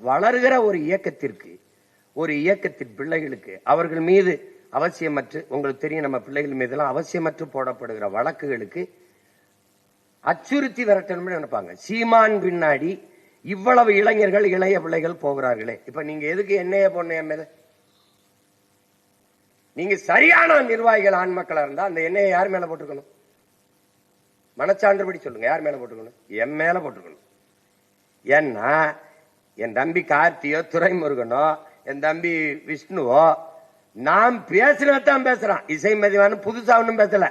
வளர்கிற ஒரு இயக்கத்திற்கு, ஒரு இயக்கத்தின் பிள்ளைகளுக்கு அவர்கள் மீது அவசியமற்று, உங்களுக்கு தெரியும் நம்ம பிள்ளைகள் மீதெல்லாம் அவசியமற்று போடப்படுகிற வழக்குகளுக்கு அச்சுறுத்தி விரட்டணும்னு நினைப்பாங்க. சீமான் பின்னாடி இவ்வளவு இளைஞர்கள், இளைய பிள்ளைகள் போகிறார்களே, இப்ப நீங்க எதுக்கு என்னைய பொண்ணு என் மேல? நீங்க சரியான நிர்வாகிகள் ஆண் மக்களா இருந்தா அந்த எண்ணெயை யார் மேல போட்டுக்கணும்? மனச்சான்றுபடி சொல்லுங்க, யார் மேல போட்டுக்கணும்? என் மேல போட்டுக்கணும். ஏன்னா என் தம்பி கார்த்தியோ, துரைமுருகனோ, என் தம்பி விஷ்ணுவோ நான் பேசுறதான் பேசுறான். இசை மதிவான புதுசா ஒன்னும் பேசல.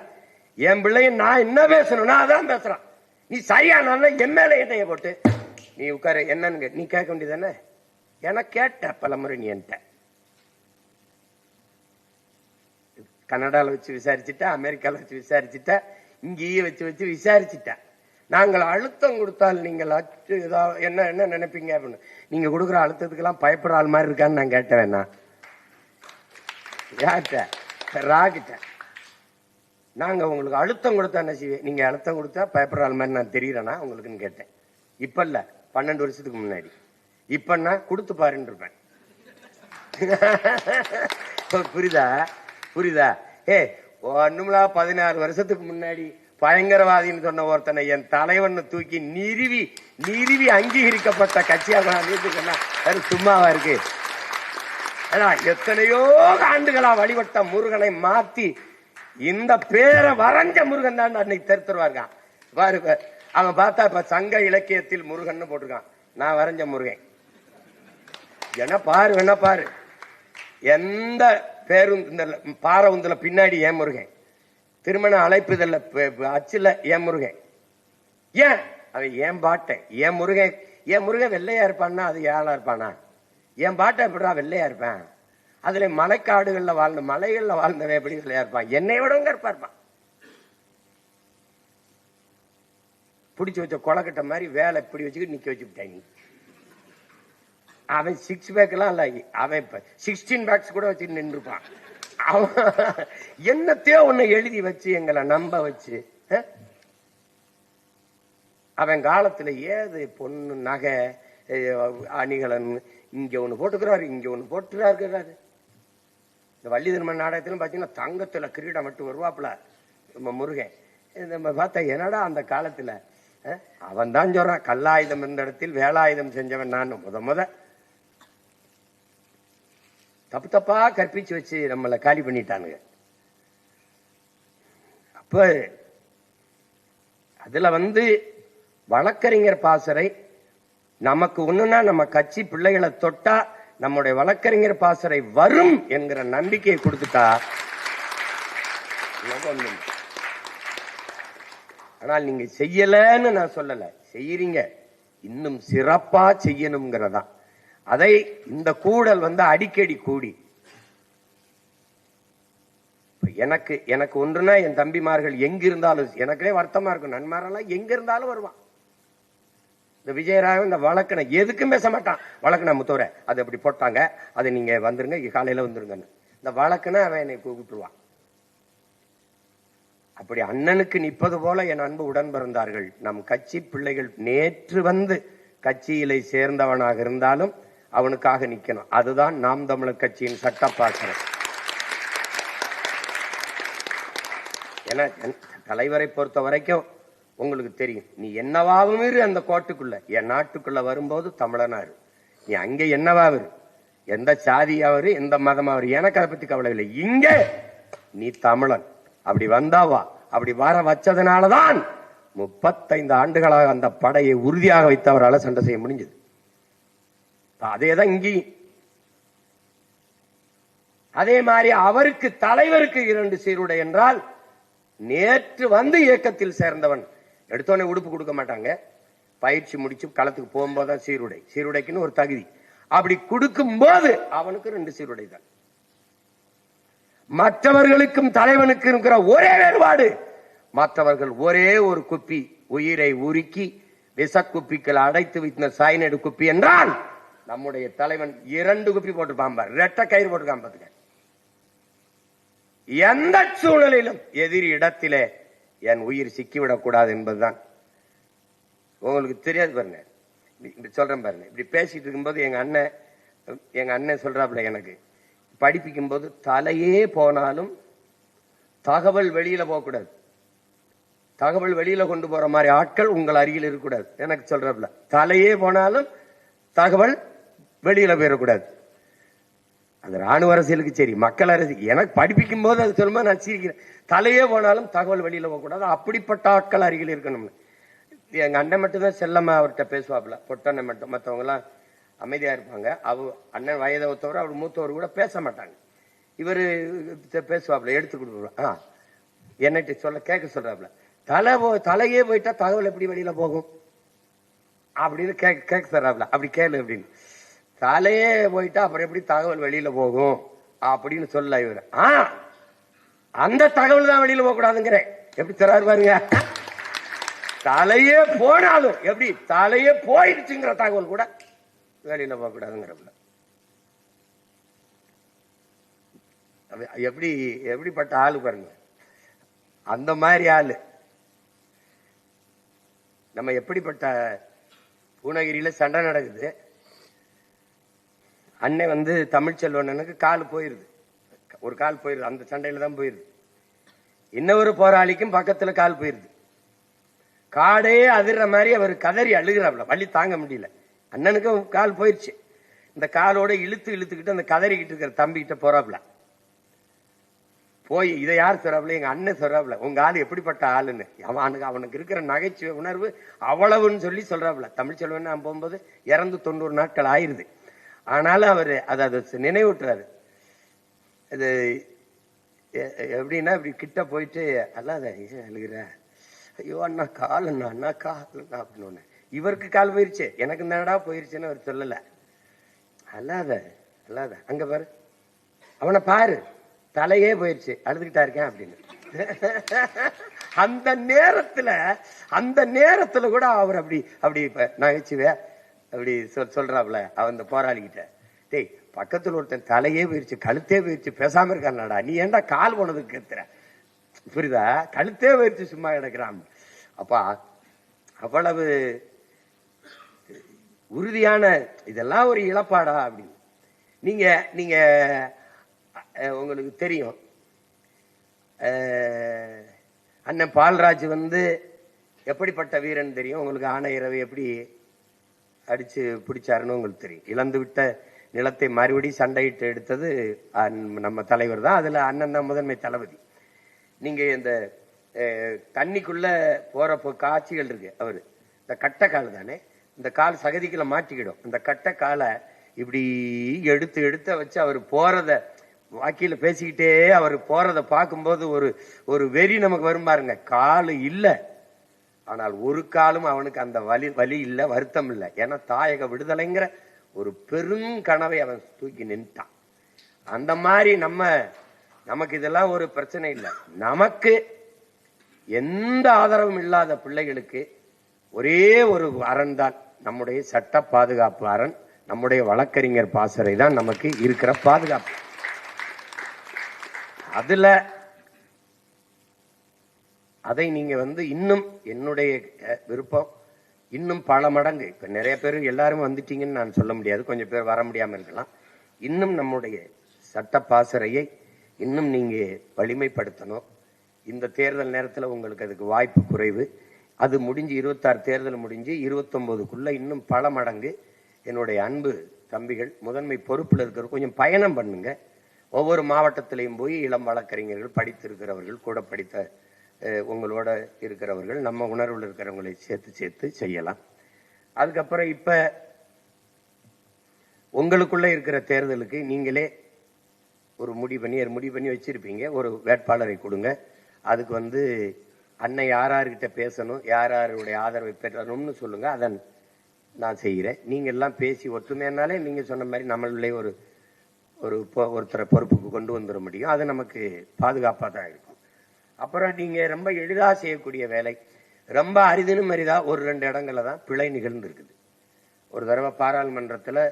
என் பிள்ளையும் நான் என்ன பேசணும்னா அதான் பேசுறான். நீ சரியான என் மேல எண்ணெய போட்டு நீ உட்கார என்னன்னு நீ கேட்க வேண்டியதானே? எனக்கு கேட்ட பலமுறை நீ என்கிட்ட கனடால வச்சு விசாரிச்சுட்ட, அமெரிக்கால வச்சு விசாரிச்சுட்ட, இங்கேயே வச்சு வச்சு விசாரிச்சுட்ட. நாங்கள் அழுத்தம் கொடுத்தால் நீங்கள் என்ன என்ன நினைப்பீங்க அப்படின்னு. நீங்க கொடுக்குற அழுத்தத்துக்கெல்லாம் பயப்படுற ஆள் மாதிரி இருக்கான்னு நான் கேட்டேன். நான் யார்கிட்ட? ராகிட்ட. நாங்க உங்களுக்கு அழுத்தம் கொடுத்தா என்ன செய்வேன்? நீங்க அழுத்தம் கொடுத்தா பயப்படுற ஆள் மாதிரி நான் தெரியறேனா உங்களுக்குன்னு கேட்டேன். இப்ப இல்ல, 12 வருஷத்துக்கு முன்னாடி. இப்ப நான் கொடுத்து பாருன்னு இருப்பேன். புரியுதா? புரியுதா? ஒண்ணுமில்லா 16 வருஷத்துக்கு முன்னாடி பயங்கரவாதின்னு சொன்ன ஒருத்தனை என் தலைவன் தூக்கி நிறுவி அங்கீகரிக்கப்பட்ட கட்சியாக சும்மாவா இருக்கு? எத்தனையோ ஆண்டுகளா வழிபட்ட முருகனை மாத்தி இந்த பேரை வரைஞ்ச முருகன் தான் அன்னைக்கு தெரித்துருவாங்க. பாரு, அவன் பார்த்தா இப்ப சங்க இலக்கியத்தில் முருகன் போட்டிருக்கான். நான் வரைஞ்ச முருகன். என்ன பாரு, என்ன பாரு, எந்த பேருந்து பாறை உந்துல பின்னாடி ஏன் முருகன், திருமண அழைப்புதல்ல அச்சுல ஏன் முருகன். ஏன் அவன் ஏன் பாட்டை ஏன் முருகன்? ஏன் முருகன் வெள்ளையா இருப்பான்னா அது ஏழா இருப்பானா? என் பாட்டை எப்படா வெள்ளையா இருப்பேன்? அதுல மலைக்காடுகள்ல வாழ்ந்த, மலைகள்ல வாழ்ந்தவன் எப்படி வெள்ளையா இருப்பான்? என்னை விடவங்க இருப்பான். பிடிச்சு வச்ச கொலக்கட்ட மாதிரி வேலை இப்படி வச்சுக்கிட்டு நிக்க வச்சுட்டாங்க. அவன் 6 பேக் எல்லாம் இல்ல, அவன் 16 பேக்ஸ் கூட வச்சு நின்றுப்பான். அவன் என்னத்தையோ ஒண்ணு எழுதி வச்சு எங்களை நம்ப வச்சு, அவன் காலத்துல ஏது பொண்ணு நகை அணிகலன் இங்க ஒண்ணு போட்டுக்கிறாரு, இங்க ஒண்ணு போட்டுறாரு. இந்த வள்ளி திருமண நாடகத்திலும் பாத்தீங்கன்னா தங்கத்துல கிரீடம் மட்டும் வருவாப்புல நம்ம முருகன். நம்ம பார்த்தா என்னடா அந்த காலத்துல அவன் தான் சொல்றான், கல்லாயுதம் இருந்த இடத்தில் வேலாயுதம் செஞ்சவன் நான். முத தப்பு தப்பா கற்பிச்சு வச்சு நம்மளை காலி பண்ணிட்டானுங்க. அப்ப அதுல வழக்கறிஞர் பாசறை நமக்கு ஒண்ணுன்னா நம்ம கட்சி பிள்ளைகளை தொட்டா நம்முடைய வழக்கறிஞர் பாசறை வரும் என்கிற நம்பிக்கையை கொடுத்துட்டா. ஆனால் நீங்க செய்யலன்னு நான் சொல்லல, செய்யறீங்க, இன்னும் சிறப்பா செய்யணுங்கிறதா. அதை இந்த கூடல் அடிக்கடி கூடி எனக்கு ஒன்றுனா என் தம்பிமார்கள் எங்க இருந்தாலும் எனக்கே வருத்தமா இருக்கும். நன்மாரெல்லாம் எங்க இருந்தாலும் வருவான். இந்த விஜயராக இந்த வழக்கனை எதுக்கும் பேச மாட்டான். வழக்கனை முத்தோர அது அப்படி போட்டாங்க, அதை நீங்க வந்துருங்க, காலையில வந்துருங்கன்னு. இந்த வழக்குன்னா அவன் என்னை கூப்பிட்டுருவான். அப்படி அண்ணனுக்கு நிற்பது போல என் அன்பு உடன் பிறந்தார்கள் நம் கட்சி பிள்ளைகள். நேற்று கட்சியிலே சேர்ந்தவனாக இருந்தாலும் அவனுக்காக நிக்கணும். அதுதான் நாம் தமிழர் கட்சியின் சட்டப்பாசனம். ஏன்னா தலைவரை பொறுத்த வரைக்கும் உங்களுக்கு தெரியும், நீ என்னவாவும் இரு அந்த கோட்டுக்குள்ள, என் நாட்டுக்குள்ள வரும்போது தமிழனாரு. நீ அங்க என்னவாவு, எந்த சாதியாவது எந்த மதமாவது எனக்கு அதை பத்தி கவலை இல்லை. இங்க நீ தமிழன். அப்படி வந்தாவா, அப்படி வர வச்சதுனாலதான் 35 ஆண்டுகளாக அந்த படையை உறுதியாக வைத்தவரால் சண்டை செய்ய முடிஞ்சது. அதேதான் இங்கேயும். அதே மாதிரி அவருக்கு தலைவருக்கு 2 சீருடை என்றால், நேற்று இயக்கத்தில் சேர்ந்தவன் எடுத்தோடனே உடுப்பு கொடுக்க மாட்டாங்க. பயிற்சி முடிச்சு களத்துக்கு போகும்போதுதான் சீருடை. சீருடைக்குன்னு ஒரு தகுதி. அப்படி கொடுக்கும் போது அவனுக்கு 2 சீருடை தான். மற்றவர்களுக்கும் தலைவனுக்கு இருக்கிற ஒரே வேறுபாடு, மற்றவர்கள் ஒரே ஒரு குப்பி உயிரை உருக்கி விஷக்குப்பிக்கள் அடைத்து வைத்த சாய்நடு குப்பி என்றால், நம்முடைய தலைவன் 2 குப்பி போட்டுப்பான். ரெட்டை கயிறு போட்டுக்கான். பாத்துக்க, எந்த சூழ்நிலையிலும் எதிரி இடத்திலே என் உயிர் சிக்கிவிடக் கூடாது என்பதுதான். உங்களுக்கு தெரியாது பாருங்க, இப்படி சொல்றேன் பாருங்க. இப்படி பேசிட்டு இருக்கும்போது எங்க அண்ணன் சொல்றாப்புல, எனக்கு படிப்பிக்கும் போது தலையே போனாலும் தகவல் வெளியில போகக்கூடாது, தகவல் வெளியில கொண்டு போற மாதிரி ஆட்கள் உங்கள் அருகில் இருக்கக்கூடாது. எனக்கு சொல்றாப்புல, தலையே போனாலும் தகவல் வெளியில போயிடக்கூடாது. அது ராணுவ அரசியலுக்கு சரி, மக்கள் அரசியல். எனக்கு படிப்பிக்கும் போது அது சொல்லுமா நான் சிரிக்கிறேன். தலையே போனாலும் தகவல் வெளியில போகக்கூடாது, அப்படிப்பட்ட ஆட்கள் அருகில் இருக்கணும்னு. எங்க அண்ணன் மட்டும்தான் செல்லம்மா அவர்கிட்ட பேசுவாப்புல, பொட்டண்ணன் மட்டும். மற்றவங்க எல்லாம் அமைதியா இருப்பாங்க. அண்ணன் வயதை ஒத்தவர், அவர் மூத்தவர் கூட பேச மாட்டாங்க. இவரு பேசுவாப்புல, எடுத்து கொடுப்பாங்க. என்னட்டு சொல்ல கேட்க சொல்றாப்புல, தலையே போயிட்டா தகவல் எப்படி வெளியில போகும் அப்படின்னு கேட்க சொல்றாப்புல. அப்படி கேளு அப்படின்னு. தலையே போயிட்டா அப்புறம் எப்படி தகவல் வெளியில போகும் அப்படின்னு சொல்ல இவரு. அந்த தகவல் தான் வெளியில போக கூடாதுங்கிற. எப்படி தராரு பாருங்க. தலையே போனாலும் எப்படி, தலையே போயிடுச்சுங்கிற தகவல் கூட வெளியில போக கூடாதுங்கிறப்ப எப்படிப்பட்ட ஆளு பாருங்க. அந்த மாதிரி ஆளு நம்ம. எப்படிப்பட்ட பூனகிரியில சண்டை நடக்குது. அண்ணன் தமிழ்ச்செல்வனுக்கு கால் போயிருது, ஒரு கால் போயிருது, அந்த சண்டையில தான் போயிருது. இன்னொரு போராளிக்கும் பக்கத்துல கால் போயிருது. காடே அதிர்ற மாதிரி அவர் கதறி அழுகிறாப்ல, வலி தாங்க முடியல. அண்ணனுக்கும் கால் போயிருச்சு. இந்த காலோட இழுத்துக்கிட்டு அந்த கதறிக்கிட்டு இருக்கிற தம்பி கிட்ட போறாப்ல. போய் இதை யார் சொல்றாப்ல, எங்க அண்ணன் சொல்றாப்ல, உங்க ஆளு எப்படிப்பட்ட ஆளுன்னு. அவனுக்கு இருக்கிற நகைச்சுவை உணர்வு அவ்வளவுன்னு சொல்லி சொல்றாப்ல. தமிழ்ச்செல்வன் நான் போகும்போது இறந்து 90 நாட்கள் ஆயிருது. ஆனாலும் அவரு அதை நினைவூட்டுறாரு. இது எப்படின்னா, இப்படி கிட்ட போயிட்டு அல்லாத அழுகிற, ஐயோ அண்ணா கால் அண்ணா கால் அப்படின்னு. இவருக்கு கால் போயிருச்சு, எனக்கு தானடா போயிருச்சுன்னு அவர் சொல்லல. அல்லாத அங்க பாரு, அவனை பாரு, தலையே போயிருச்சு, அழுதுகிட்டா இருக்கேன் அப்படின்னு. அந்த நேரத்துல கூட அவர் அப்படி நகைச்சுவே அப்படி சொல்றாப்ல அவன் போராளிகிட்ட. டேய், பக்கத்துல ஒருத்தன் தலையே போயிருச்சு, கழுத்தே போயிருச்சு, பேசாம இருக்கான்டா, நீ ஏன்டா கால் போனதுக்கு கேட்கிற, புரியுதா? கழுத்தே போயிருச்சு, சும்மா கிடக்குறான். அப்பா அவ்வளவு உறுதியான, இதெல்லாம் ஒரு இழப்பாடா அப்படின்னு. நீங்க உங்களுக்கு தெரியும், அண்ணன் பால்ராஜ் எப்படிப்பட்ட வீரன் தெரியும் உங்களுக்கு. ஆணையரவை எப்படி அடிச்சு பிடிச்சாருன்னு உங்களுக்கு தெரியும். இழந்து விட்ட நிலத்தை மறுபடியும் சண்டையிட்டு எடுத்தது நம்ம தலைவர் தான். அதுல அண்ணன் தான் முதன்மை தளபதி. நீங்க இந்த தண்ணிக்குள்ள போறப்போ காட்சிகள் இருக்கு. அவரு இந்த கட்டை கால் தானே, இந்த கால் சகதிக்குள்ள மாட்டிக்கிடும். அந்த கட்டை காலை இப்படி எடுத்து வச்சு அவர் போறத வாக்கியில பேசிக்கிட்டே அவர் போறத பார்க்கும்போது ஒரு வெறி நமக்கு வரும் பாருங்க. காலு இல்ல, ஆனால் ஒரு காலும் அவனுக்கு அந்த வலி இல்ல, வருத்தம் இல்லை. ஏன்னா தாயக விடுதலைங்கிற ஒரு பெரும் கனவை அவன் தூக்கி நின்ட்டான். அந்த மாதிரி நமக்கு இதெல்லாம் ஒரு பிரச்சனை இல்லை. நமக்கு எந்த ஆதரவும் இல்லாத பிள்ளைகளுக்கு ஒரே ஒரு அரண் தான் நம்முடைய சட்ட பாதுகாப்பு அரண், நம்முடைய வழக்கறிஞர் பாசறை தான் நமக்கு இருக்கிற பாதுகாப்பு. அதுல அதை நீங்க இன்னும் என்னுடைய விருப்பம் இன்னும் பல மடங்கு, இப்ப நிறைய பேர் எல்லாரும் வந்துட்டீங்கன்னு நான் சொல்ல முடியாது, கொஞ்சம் பேர் வர முடியாம இருக்கலாம். இன்னும் நம்முடைய சட்ட பாசறையை இன்னும் நீங்க வலிமைப்படுத்தணும். இந்த தேர்தல் நேரத்தில் உங்களுக்கு அதுக்கு வாய்ப்பு குறைவு. அது முடிஞ்சு 26 தேர்தல் முடிஞ்சு 29க்குள்ள இன்னும் பல மடங்கு என்னுடைய அன்பு தம்பிகள் முதன்மை பொறுப்பில் இருக்கிற கொஞ்சம் பயணம் பண்ணுங்க. ஒவ்வொரு மாவட்டத்திலையும் போய் இளம் வழக்கறிஞர்கள், படித்திருக்கிறவர்கள், கூட படித்த உங்களோட இருக்கிறவர்கள், நம்ம உணர்வில் இருக்கிறவங்களை சேர்த்து செய்யலாம். அதுக்கப்புறம் இப்ப உங்களுக்குள்ள இருக்கிற தேர்தலுக்கு நீங்களே ஒரு முடிவு பண்ணி வச்சிருப்பீங்க. ஒரு வேட்பாளரை கொடுங்க. அதுக்கு அன்னை யார்கிட்ட பேசணும், யாருடைய ஆதரவை பெறணும்னு சொல்லுங்க. அதன் நான் செய்கிறேன். நீங்க எல்லாம் பேசி ஒற்றுமையானாலே நீங்க சொன்ன மாதிரி நம்மளே ஒருத்தரை பொறுப்புக்கு கொண்டு வந்துட முடியும். அது நமக்கு பாதுகாப்பாக தான் இருக்கும். அப்புறம் நீங்க ரொம்ப எளிதா செய்யக்கூடிய வேலை, ரொம்ப அரிதினும் அரிதா 1-2 இடங்கள்ல தான் பிழை நிகழ்ந்து இருக்குது. ஒரு தடவை பாராளுமன்றத்தில்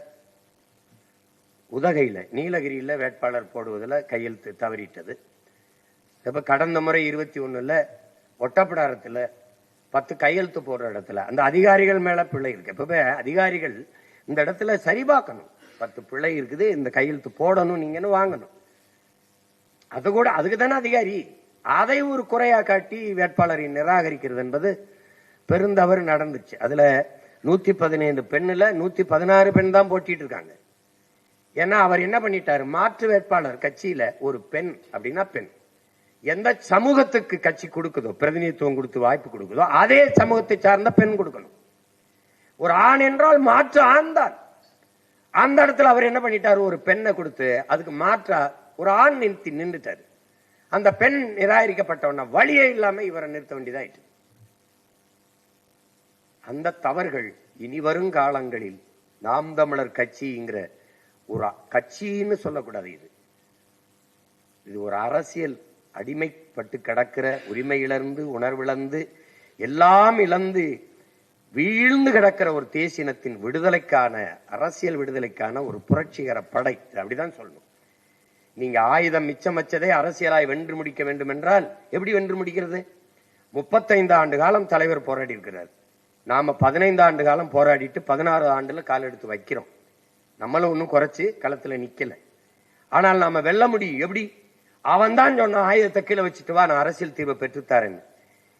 உதகையில் நீலகிரியில் வேட்பாளர் போடுவதில் கையெழுத்து தவறிட்டது. இப்ப கடந்த முறை 21ல் ஒட்டப்பிடாரத்தில் 10 கையெழுத்து போடுற இடத்துல அந்த அதிகாரிகள் மேல பிள்ளை இருக்கு. எப்பவுமே அதிகாரிகள் இந்த இடத்துல சரி பார்க்கணும். 10 பிள்ளை இருக்குது, இந்த கையெழுத்து போடணும், நீங்கன்னு வாங்கணும். அது கூட அதுக்கு தானே அதிகாரி. அதை ஒரு குறையா காட்டி வேட்பாளரை நிராகரிக்கிறது என்பது பெருந்தவறு நடந்துச்சு. அதுல 115 பெண்ணுல 116 பெண் தான் போட்டிட்டு இருக்காங்க. ஏன்னா அவர் என்ன பண்ணிட்டாரு, மாற்று வேட்பாளர் கட்சியில ஒரு பெண் அப்படின்னா பெண் எந்த சமூகத்துக்கு கட்சி கொடுக்குதோ, பிரதிநிதித்துவம் கொடுத்து வாய்ப்பு கொடுக்குதோ, அதே சமூகத்தை சார்ந்த பெண் கொடுக்கணும். ஒரு ஆண் என்றால் மாற்று ஆண் தான். அந்த இடத்துல அவர் என்ன பண்ணிட்டாரு, ஒரு பெண்ணை கொடுத்து அதுக்கு மாற்றா ஒரு ஆண் நின்றுட்டாரு. அந்த பெண் நிராகரிக்கப்பட்டவன வழியே இல்லாம இவரை நிறுத்த வேண்டியதாயிட்டு. அந்த தவறுகள் இனி வரும் காலங்களில் நாம் தமிழர் கட்சிங்கிற ஒரு கட்சின்னு சொல்லக்கூடாது. இது ஒரு அரசியல் அடிமைப்பட்டு கிடக்கிற, உரிமை இழந்து உணர்விழந்து எல்லாம் இழந்து வீழ்ந்து கிடக்கிற ஒரு தேசியனத்தின் விடுதலைக்கான, அரசியல் விடுதலைக்கான ஒரு புரட்சிகர படை. அப்படிதான் சொல்லணும். நீங்க ஆயுதம் மிச்சம் வச்சதை அரசியலாய் வென்று முடிக்க வேண்டும் என்றால் எப்படி வென்று முடிக்கிறது? 35 ஆண்டு காலம் தலைவர் போராடி இருக்கிறார். நாம 15 ஆண்டு காலம் போராடிட்டு 16 ஆண்டுல கால் எடுத்து வைக்கிறோம். நம்மளும் ஒன்னும் குறைச்சு களத்துல நிக்கல. ஆனால் நாம வெல்ல முடியும். எப்படி? அவன் தான் சொன்ன ஆயுதத்தை கீழே வச்சுட்டு வா, நான் அரசியல் தீர்வை பெற்றுத்தாரேன்னு.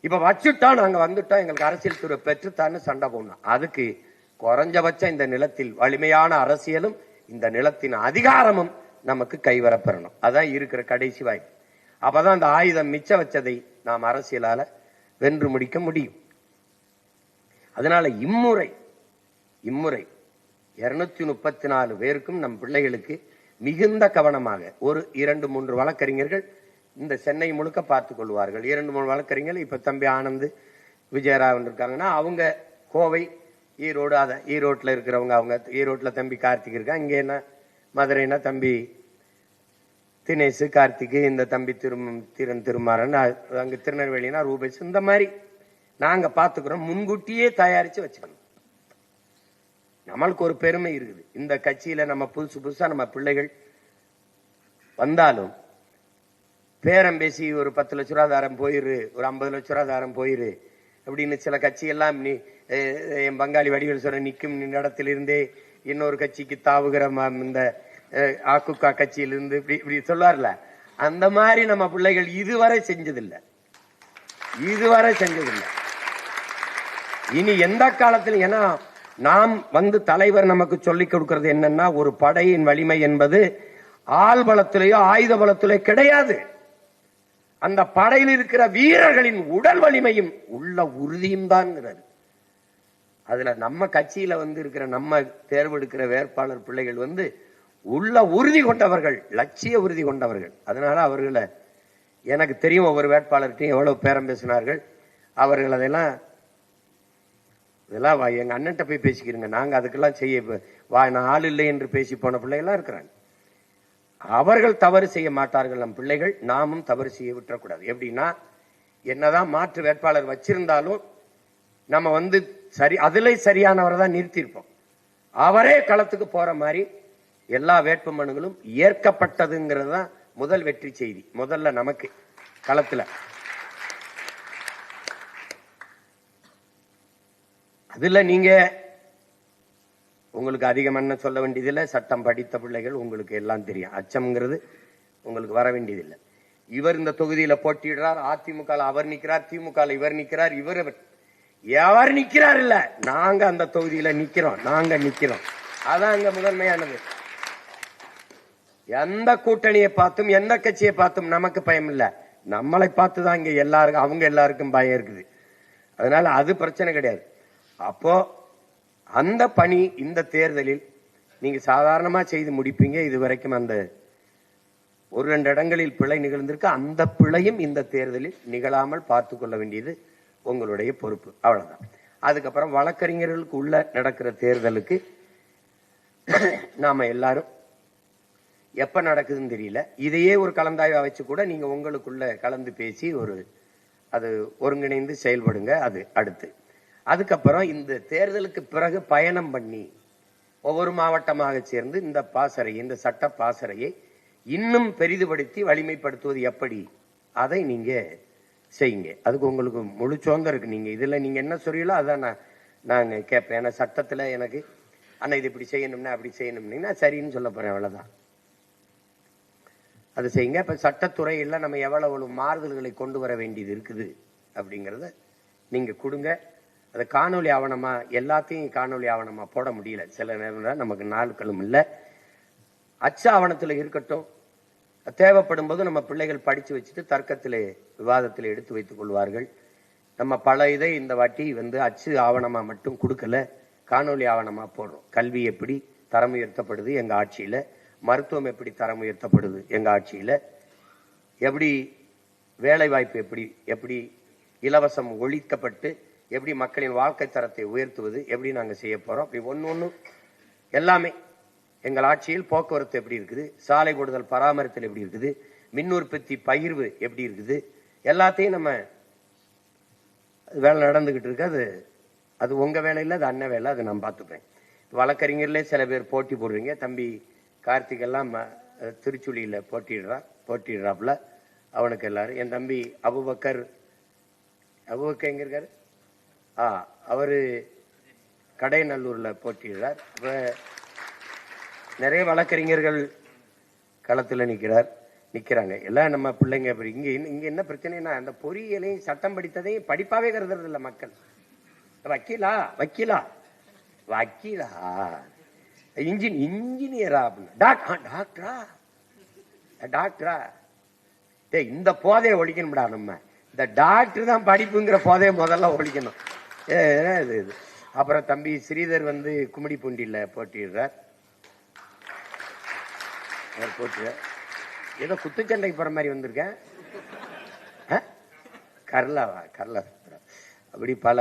இப்ப வச்சுட்டோம், நாங்க வந்துட்டோம், எங்களுக்கு அரசியல் தீர்வை பெற்றுத்தான்னு சண்டை போடணும். அதுக்கு குறைஞ்சபட்சம் இந்த நிலத்தில் வலிமையான அரசியலும் இந்த நிலத்தின் அதிகாரமும் நமக்கு கைவரப்பெறணும். அதான் இருக்கிற கடைசி வாய்ப்பு. அப்பதான் அந்த ஆயுதம் மிச்சம் வச்சதை நாம் அரசியலால வென்று முடிக்க முடியும். அதனால இம்முறை 234 பேருக்கும் நம் பிள்ளைகளுக்கு மிகுந்த கவனமாக ஒரு 2-3 வழக்கறிஞர்கள் இந்த சென்னை முழுக்க பார்த்துக் கொள்வார்கள். 2-3 வழக்கறிஞர்கள் இப்ப தம்பி ஆனந்த், விஜயராவன் இருக்காங்கன்னா அவங்க கோவை, ஈரோடு, அத ஈரோட்ல இருக்கிறவங்க அவங்க ஈரோட்ல தம்பி கார்த்திக் இருக்கா, இங்க என்ன மதுரைனா தம்பி தினேஷ், கார்த்திக், இந்த தம்பி திருமாறன், அங்க திருநெல்வேலினா ரூபேஷ். இந்த மாதிரி நாங்க பாத்துக்கிறோம். முன்கூட்டியே தயாரிச்சு வச்சுக்கணும். நம்மளுக்கு ஒரு பெருமை இருக்குது. இந்த கட்சியில நம்ம புதுசா நம்ம பிள்ளைகள் வந்தாலும் பேரம் பேசி ஒரு 10 லட்ச ரூபா தாரம் போயிரு, ஒரு 50 லட்ச ரூபா தாரம் போயிரு அப்படின்னு சில கட்சி எல்லாம் என் பங்காளி வடிவேல் சொல்ற நிற்கும் இடத்திலிருந்தே இன்னொரு கட்சிக்கு தாவுகிற இந்த ஆக்குக்கா கட்சியிலிருந்து இப்படி சொல்லுவார்ல, அந்த மாதிரி நம்ம பிள்ளைகள் இதுவரை செஞ்சதில்லை. இனி எந்த காலத்தில், ஏன்னா நாம் தலைவர் நமக்கு சொல்லிக் கொடுக்கிறது என்னன்னா, ஒரு படையின் வலிமை என்பது ஆள் பலத்திலேயோ ஆயுத பலத்திலேயோ கிடையாது. அந்த படையில் இருக்கிற வீரர்களின் உடல் வலிமையும் உள்ள உறுதியும் தான். அதுல நம்ம கட்சியில இருக்கிற நம்ம தேர்வெடுக்கிற வேட்பாளர் பிள்ளைகள் உள்ள உறுதி கொண்டவர்கள், லட்சிய உறுதி கொண்டவர்கள். அதனால அவர்களை எனக்கு தெரியும். ஒவ்வொரு வேட்பாளர்கிட்டையும் எவ்வளவு பேரம் பேசினார்கள் அவர்கள். அதெல்லாம் எங்க அண்ணன்ட்ட போய் பேசிக்கிறீங்க, நாங்க அதுக்கெல்லாம் நான் ஆள் இல்லை என்று பேசி போன பிள்ளைகள்லாம் இருக்கிறாங்க. அவர்கள் தவறு செய்ய மாட்டார்கள். நம் பிள்ளைகள் நாமும் தவறு செய்ய விட்டுறக்கூடாது. எப்படின்னா, என்னதான் மாற்று வேட்பாளர் வச்சிருந்தாலும் நம்ம சரி அதுல சரியானவரை தான் நிறுத்தியிருப்போம். அவரே களத்துக்கு போற மாதிரி எல்லா வேட்பு மனுகளும் ஏற்கப்பட்டதுங்கிறது தான் முதல் வெற்றி செய்தி. முதல்ல நமக்கு களத்துல அதுல நீங்க உங்களுக்கு அதிகம் என்ன சொல்ல வேண்டியதில்லை. சட்டம் படித்த பிள்ளைகள், உங்களுக்கு எல்லாம் தெரியும். அச்சம்ங்கிறது உங்களுக்கு வர வேண்டியதில்லை. இவர் இந்த தொகுதியில போட்டியிடுறார், அதிமுக அவர் நிக்கிறார், திமுக இவர் நிக்கிறார், எவர் நிக்கிறார் இல்ல, நாங்க அந்த தொகுதியில நிக்கிறோம். அதான் அங்க முதன்மையானது. எந்த கூட்டணியை பார்த்தும் எந்த கட்சியை பார்த்தும் நமக்கு பயம் இல்ல. நம்மளை பார்த்துதான் இங்க எல்லாருக்கும் அவங்க எல்லாருக்கும் பயம் இருக்குது. அதனால அது பிரச்சனை கிடையாது. அப்போ அந்த பணி இந்த தேர்தலில் நீங்க சாதாரணமா செய்து முடிப்பீங்க. இதுவரைக்கும் அந்த 1-2 இடங்களில் பிழை நிகழ்ந்திருக்கு. அந்த பிழையும் இந்த தேர்தலில் நிகழாமல் பார்த்து கொள்ள வேண்டியது உங்களுடைய பொறுப்பு. அவ்வளவுதான். அதுக்கப்புறம் வழக்கறிஞர்களுக்கு உள்ள நடக்கிற தேர்தலுக்கு நாம எல்லாரும் எப்ப நடக்குதுன்னு தெரியல. இதையே ஒரு கலந்தாய்வா வச்சு கூட நீங்க உங்களுக்குள்ள கலந்து பேசி அது ஒருங்கிணைந்து செயல்படுங்க. அது அடுத்து. அதுக்கப்புறம் இந்த தேர்தலுக்கு பிறகு பயணம் பண்ணி ஒவ்வொரு மாவட்டமாக சேர்ந்து இந்த சட்ட பாசறையை இன்னும் பெரிதுபடுத்தி வலிமைப்படுத்துவது எப்படி, அதை நீங்க செய்யுங்க. அதுக்கு உங்களுக்கு முழு சுதந்திரம் இருக்கு. நீங்க இதுல நீங்க என்ன சொல்றீங்களோ அதான் நாங்க கேட்பேன். ஏன்னா சட்டத்துல எனக்கு அண்ணா இது இப்படி செய்யணும்னா அப்படி செய்யணும்னா சரின்னு சொல்ல போறேன், அவ்வளவுதான். அது செய்யுங்க. இப்ப சட்டத்துறையில் நம்ம எவ்வளவு மாறுதல்களை கொண்டு வர வேண்டியது இருக்குது அப்படிங்கறத நீங்க கொடுங்க. அது காணொலி ஆவணமா எல்லாத்தையும் காணொலி ஆவணமா போட முடியல, சில நேரம் நமக்கு நாட்களும் இல்லை. அச்சு ஆவணத்தில் இருக்கட்டும், தேவைப்படும் போது நம்ம பிள்ளைகள் படிச்சு வச்சுட்டு தர்க்கத்திலே விவாதத்தில் எடுத்து வைத்துக் கொள்வார்கள். நம்ம பல இதை இந்த வாட்டி அச்சு ஆவணமா மட்டும் கொடுக்கல, காணொலி ஆவணமா போடுறோம். கல்வி எப்படி தரம் உயர்த்தப்படுது எங்க ஆட்சியில, மருத்துவம் எப்படி தரம் உயர்த்தப்படுது எங்க ஆட்சியில, எப்படி வேலை வாய்ப்பு எப்படி எப்படி இலவசம் ஒழிக்கப்பட்டு எப்படி மக்களின் வாழ்க்கை தரத்தை உயர்த்துவது எப்படி நாங்க செய்ய போறோம். அப்படி ஒன்னு எல்லாமே எங்கள் ஆட்சியில் போக்குவரத்து எப்படி இருக்குது, சாலை போடுதல் பராமரித்தல் எப்படி இருக்குது, மின் உற்பத்தி பகிர்வு எப்படி இருக்குது, எல்லாத்தையும் நம்ம வேலை நடந்துகிட்டு இருக்கு. அது உங்க வேலை இல்லை, அது அண்ணன் வேலை, அது நான் பார்த்துப்பேன். வழக்கறிஞர்ல சில பேர் போட்டி போடுவீங்க. தம்பி கார்த்திக் எல்லாம் திருச்சுழியில போட்டிடுறாப்புல. அவனுக்கு எல்லாரும் என் தம்பி அபுபக்கர் எங்க இருக்காரு, அவரு கடைநல்லூர்ல போட்டிடுறார். நிறைய வழக்கறிஞர்கள் களத்துல நிக்கிறாங்க. எல்லாம் நம்ம பிள்ளைங்க. இங்க என்ன பிரச்சனைனா, அந்த பொறியியலையும் சட்டம் படித்ததையும் படிப்பாவே கருதுறது இல்ல மக்கள். வக்கீலா வக்கீலா வக்கீலா இன்ஜினியரா டாக்டரா டாக்டரா. இந்த போதையை ஒழிக்கணும்டா. நம்ம இந்த டாக்டர் தான் படிப்புங்கிற போதையை முதல்ல ஒழிக்கணும். அப்புறம் தம்பி ஸ்ரீதர் கும்மிடி பூண்டியில போட்டிடுறார். ஏதோ குத்துச்சண்டைக்கு போற மாதிரி வந்திருக்கேன். கர்லா. அப்படி பல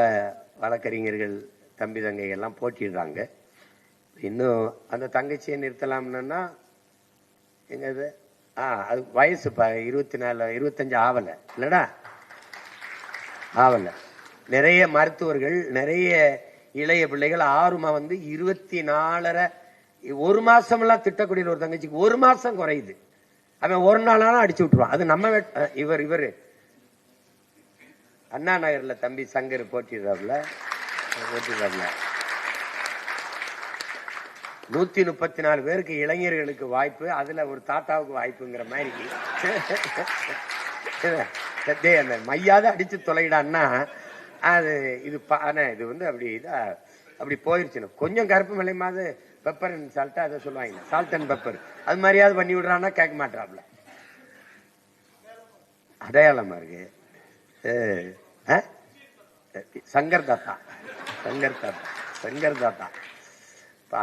வழக்கறிஞர்கள் தம்பி தங்கை எல்லாம் போட்டிடுறாங்க. இன்னும் அந்த தங்கச்சியை நிறுத்தலாம்னா எங்க அது வயசு 24 25 ஆவல இல்லடா, ஆவல. நிறைய மருத்துவர்கள் நிறைய இளைய பிள்ளைகள் 6 24 ஒரு மாசம் எல்லாம் திட்டக்கூடிய ஒரு தங்கச்சிக்கு 1 மாசம் குறையுது. அவன் ஒரு நாளாலும் அடிச்சு விட்டுருவான். அது நம்ம இவரு அண்ணா நகர்ல தம்பி சங்கர் போட்டிடுறாப்ல 134 பேருக்கு இளைஞர்களுக்கு வாய்ப்பு, அதுல ஒரு தாத்தாவுக்கு வாய்ப்புங்கிற மாதிரி அந்த மையாத அடிச்சு தொலைடான்னா அது இது அப்படி போயிருச்சு. கொஞ்சம் கருப்பு மலைமாவது பெப்பர் அண்ட் சால்ட் அதை சொல்லுவாங்க, சால்ட் அண்ட் பெப்பர். அது மாதிரியாவது பண்ணி விடுறான்னா கேட்க மாட்டாப்ல. அடையாளமா இருக்கு சங்கர் தாத்தா.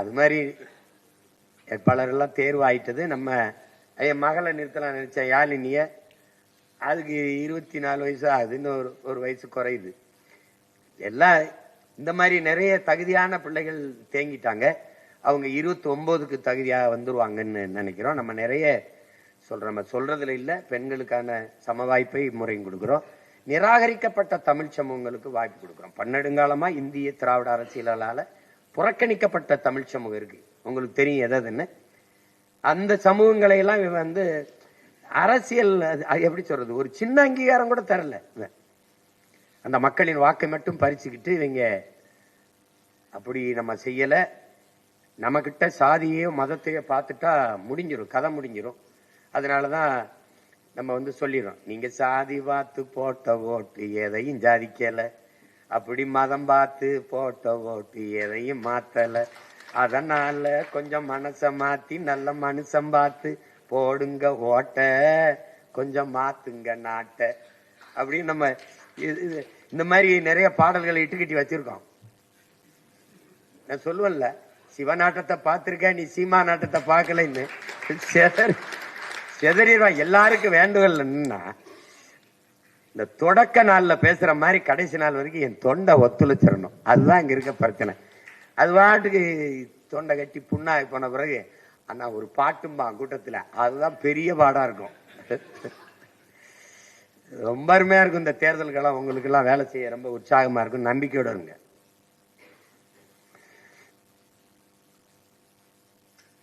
அது மாதிரி வேட்பாளர் எல்லாம் தேர்வு ஆயிட்டது. நம்ம என் மகளை நிறுத்தலாம் நினைச்ச யாழினிய, அதுக்கு 24 வயசு ஆகுது, இன்னும் ஒரு வயசு குறையுது. எல்லாம் இந்த மாதிரி நிறைய தகுதியான பிள்ளைகள் தேங்கிட்டாங்க. அவங்க 29க்கு தகுதியா வந்துருவாங்கன்னு நினைக்கிறோம். நம்ம நிறைய நம்ம சொல்றதுல இல்ல, பெண்களுக்கான சம வாய்ப்பை முறையும் கொடுக்கிறோம். நிராகரிக்கப்பட்ட தமிழ் சமூகங்களுக்கு வாய்ப்பு கொடுக்கிறோம். பன்னெடுங்காலமா இந்திய திராவிட அரசியலால புறக்கணிக்கப்பட்ட தமிழ் சமூகம் இருக்கு, உங்களுக்கு தெரியும் எதுன்னு. அந்த சமூகங்களை எல்லாம் அரசியல் எப்படி சொல்றது, ஒரு சின்ன அங்கீகாரம் கூட தரல. அந்த மக்களின் வாக்கை மட்டும் பறிச்சுக்கிட்டு இவங்க அப்படி நம்ம செய்யல. நம்ம கிட்ட சாதியோ மதத்தையோ பார்த்துட்டா முடிஞ்சிடும், கதை முடிஞ்சிடும். அதனாலதான் நம்ம சொல்லிடுறோம், நீங்க சாதி பார்த்து போட்ட ஓட்டு எதையும் ஜாதிக்கல, அப்படி மதம் பார்த்து போட்ட ஓட்டு எதையும் மாத்தல, அதனால கொஞ்சம் மனச மாத்தி நல்ல மனுஷன் பார்த்து போடுங்க ஓட்ட, கொஞ்சம் மாத்துங்க நாட்டை அப்படின்னு நம்ம இந்த மாதிரி நிறைய பாடல்களை இட்டுக்கட்டி வச்சிருக்கோம். நான் சொல்லுவேன்ல, சிவநாட்டத்தை பார்த்திருக்க நீ சீமா நாட்டத்தை பார்க்கலன்னு செதறிடுவான். எல்லாருக்கும் வேண்டுகள்னா இந்த தொடக்க நாள்ல பேசுற மாதிரி கடைசி நாள் வரைக்கும் என் தொண்டை ஒத்துழைச்சிடணும். அதுதான் இங்க இருக்க பிரச்சனை. அது பாட்டுக்கு தொண்டை கட்டி புண்ணாகி போன பிறகு அண்ணா ஒரு பாட்டும்பா கூட்டத்துல, அதுதான் பெரிய பாடா இருக்கும். ரொம்ப அருமையா இருக்கும். இந்த தேர்தல்கெல்லாம் உங்களுக்கு எல்லாம் வேலை செய்ய ரொம்ப உற்சாகமா இருக்கும். நம்பிக்கையோட இருங்க.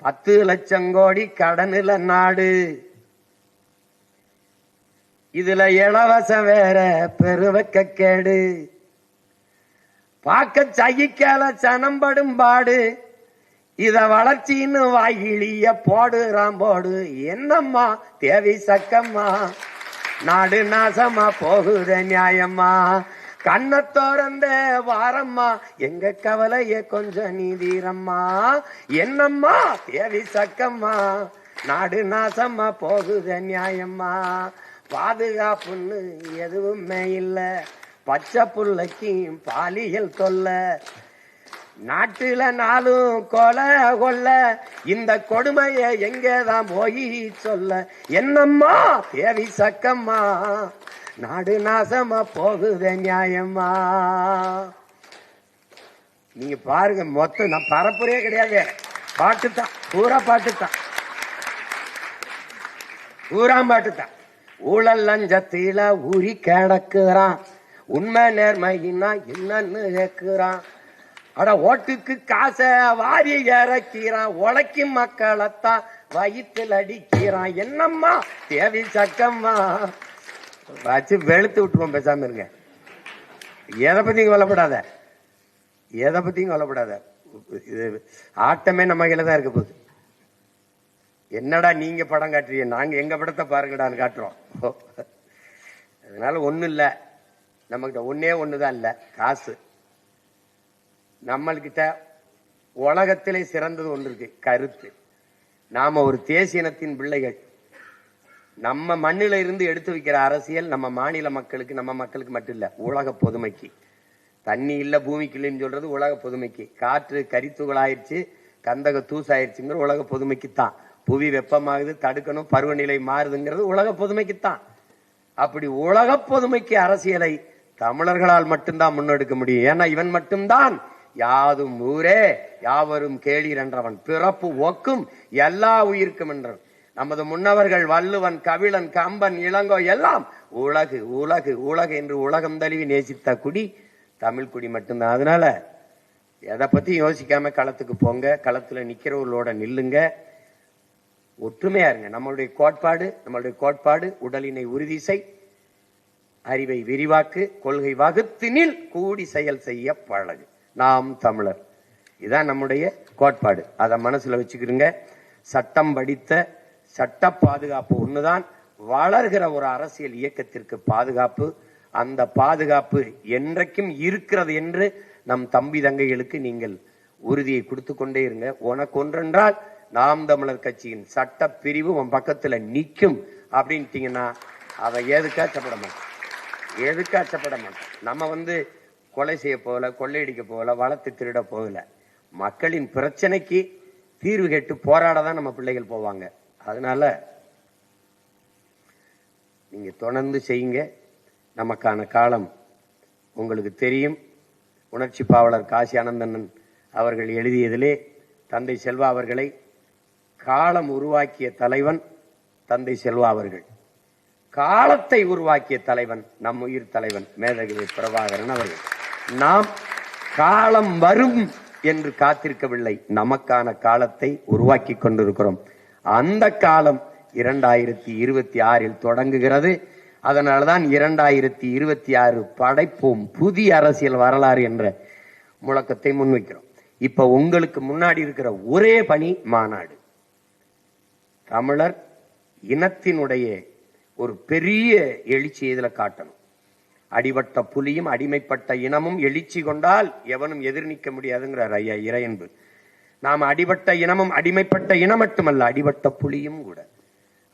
10 லட்சம் கோடி கடனில நாடு, இதுல இலவசம் வேற பெருவக்க கேடு, பார்க்க சகிக்கால சனம்படும் பாடு, இத வளர்ச்சின்னு வாயிலிய போடுறான் போடு. என்னம்மா தேவி சக்கம்மா, நாடு நாசமா போகுத நியாயம்மா, கண்ணை தோறந்த வாரம்மா, எங்க கவலைய கொஞ்சம் நீதீரம்மா. என்னம்மா தேவி சக்கம்மா, நாடு நாசமா போகுத நியாயம்மா. பாதுகாப்புன்னு எதுவுமே இல்ல, பச்சை புள்ளைக்கும் பாலியல் தொல்ல, நாட்டுல நாளும் கொலை கொல்ல, இந்த கொடுமைய எங்கதான் போய் சொல்ல. என்னம்மா தேவி சக்கம்மா, நாடு நாசமா போகுத நியாயம்மா. நீங்க பாருங்க, மொத்தம் நான் பரப்புரையே கிடையாது, பாட்டுத்தான், பூரா பாட்டுத்தான், பூரா பாட்டுத்தான். ஊழல் லஞ்சத்தில ஊறி கிடக்குறான், உண்மை நேர்மையின்னா என்னன்னு கேட்கிறான். அட ஓட்டுக்கு காசை வாரி இறக்கிறான், உழைக்கும் மக்களைத்தான் வயிற்றுல அடிக்கிறான். என்னம்மா தேவி சக்கம்மா, வச்சு வெளுத்து விட்டுருவோம், பேசாம இருங்க. எதை பத்தியும் கொல்லப்படாத, எதை பத்தியும் கொல்லப்படாத. இது ஆட்டமே நம்ம கையில தான் இருக்க போகுது. என்னடா நீங்க படம் காட்டுறீங்க, நாங்க எங்க படத்தை பாருங்கடான்னு காட்டுறோம். அதனால ஒண்ணும் இல்ல, நம்மகிட்ட ஒன்னே ஒண்ணுதான் இல்ல, காசு. நம்மள்கிட்ட உலகத்திலே சிறந்தது ஒன்று இருக்கு, கருத்து. நாம ஒரு தேசியனத்தின் பிள்ளைகள். நம்ம மண்ணில இருந்து எடுத்து வைக்கிற அரசியல் நம்ம மாநில மக்களுக்கு, நம்ம மக்களுக்கு மட்டும் இல்ல, உலக பொதுமைக்கு. தண்ணி இல்ல பூமிக்கு இல்லைன்னு சொல்றது உலக பொதுமைக்கு. காற்று கரித்துகள் ஆயிடுச்சு, கந்தக தூசாயிருச்சுங்கிற உலக பொதுமைக்குத்தான். புவி வெப்பமாகுது, தடுக்கணும், பருவநிலை மாறுதுங்கிறது உலக பொதுமைக்குத்தான். அப்படி உலக பொதுமைக்கு அரசியலை தமிழர்களால் மட்டும்தான் முன்னெடுக்க முடியும். ஏன்னா இவன் மட்டும்தான் யாதும் ஊரே யாவரும் கேளீர் என்றவன், பிறப்பு ஒக்கும் எல்லா உயிர்க்கும் என்றவன். நமது முன்னவர்கள் வள்ளுவன், கபிலன், கம்பன், இளங்கோ எல்லாம் உலகு உலகு உலகு என்று உலகம் தழுவி நேசித்த குடி தமிழ் குடி மட்டும்தான். அதனால எதை பத்தி யோசிக்காம களத்துக்கு போங்க, களத்துல நிக்கிறவர்களோட நில்லுங்க, ஒற்றுமையா இருங்க. நம்மளுடைய கோட்பாடு உடலினை உறுதி செய், அறிவை விரிவாக்கு, கொள்கை வகுத்தினில் கூடி செயல் செய்ய பழகு, நாம் தமிழர். இதுதான் நம்முடைய கோட்பாடு. அதை மனசுல வச்சுக்கிடுங்க. சட்டம் படித்த சட்ட பாதுகாப்பு ஒண்ணுதான் வளர்கிற ஒரு அரசியல் இயக்கத்திற்கு பாதுகாப்பு. அந்த பாதுகாப்பு என்றைக்கும் இருக்கிறது என்று நம் தம்பி தங்கைகளுக்கு நீங்கள் உறுதியை கொடுத்து கொண்டே இருங்க. உனக்கு ஒன்றென்றால் நாம் தமிழர் கட்சியின் சட்ட பிரிவு உன் பக்கத்துல நிக்கும் அப்படின்ட்டீங்கன்னா அதை எதுக்காச்சப்பட மாட்டோம். நம்ம கொலை செய்ய போகல, கொள்ளையடிக்க போகல, வளர்த்து திருட போகல. மக்களின் பிரச்சனைக்கு தீர்வு கேட்டு போராடதான் நம்ம பிள்ளைகள் போவாங்க. அதனால நீங்க தொடர்ந்து செய்யுங்க. நமக்கான காலம் உங்களுக்கு தெரியும். உணர்ச்சி பாவலர் காசி ஆனந்தன் அவர்கள் எழுதியதிலே தந்தை செல்வா அவர்களை காலம் உருவாக்கிய தலைவன் தந்தை செல்வா அவர்கள், காலத்தை உருவாக்கிய தலைவன் நம் உயிர் தலைவன் மேதகு பிரபாகரன் அவர்கள். நாம் காலம் வரும் என்று காத்திருக்கவில்லை, நமக்கான காலத்தை உருவாக்கி கொண்டிருக்கிறோம். அந்த காலம் 2026 தொடங்குகிறது. அதனால்தான் 2026 படைப்போம் புதிய அரசியல் வரலாறு என்ற முழக்கத்தை முன்வைக்கிறோம். இப்ப உங்களுக்கு முன்னாடி இருக்கிற ஒரே பணி மாநாடு. தமிழர் இனத்தினுடைய ஒரு பெரிய எழுச்சி இதுல காட்டணும். அடிபட்ட புலியும் அடிமைப்பட்ட இனமும் எழுச்சி கொண்டால் எவனும் எதிர் நிற்க முடியாதுங்கிறார் ஐயா இறையன்பு. நாம் அடிபட்ட இனமும் அடிமைப்பட்ட இனம் மட்டுமல்ல, அடிபட்ட புலியும் கூட.